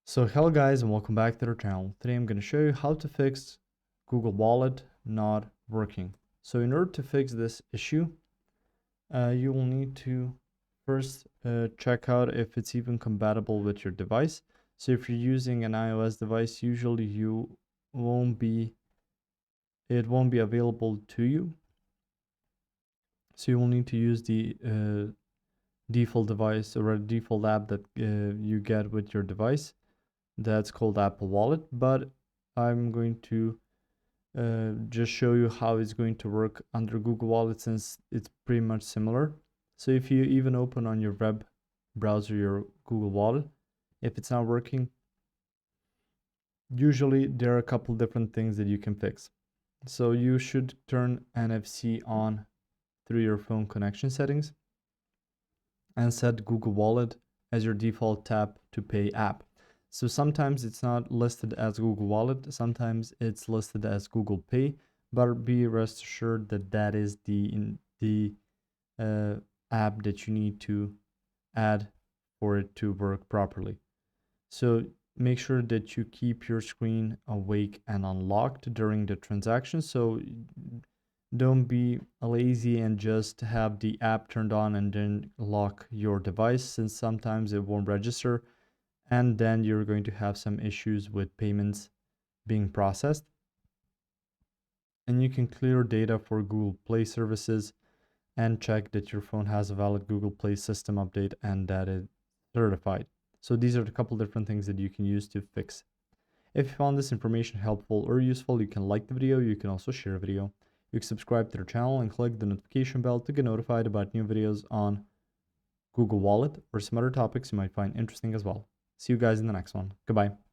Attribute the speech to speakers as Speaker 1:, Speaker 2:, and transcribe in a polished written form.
Speaker 1: So hello guys and welcome back to the channel. Today I'm going to show you how to fix Google Wallet not working. So in order to fix this issue, you will need to first check out if it's even compatible with your device. So if you're using an iOS device, usually it won't be available to you. So you will need to use the default device or a default app that you get with your device. That's called Apple Wallet, but I'm going to just show you how it's going to work under Google Wallet since it's pretty much similar. So if you even open on your web browser your Google Wallet, if it's not working, usually there are a couple different things that you can fix. So you should turn NFC on through your phone connection settings and set Google Wallet as your default tap to pay app. So sometimes it's not listed as Google Wallet, sometimes it's listed as Google Pay, but be rest assured that that is the app that you need to add for it to work properly. So make sure that you keep your screen awake and unlocked during the transaction. So don't be lazy and just have the app turned on and then lock your device, since sometimes it won't register and then you're going to have some issues with payments being processed. And you can clear data for Google Play services and check that your phone has a valid Google Play system update and that it's certified. So these are a couple different things that you can use to fix. If you found this information helpful or useful, you can like the video. You can also share a video. You can subscribe to the channel and click the notification bell to get notified about new videos on Google Wallet or some other topics you might find interesting as well. See you guys in the next one. Goodbye.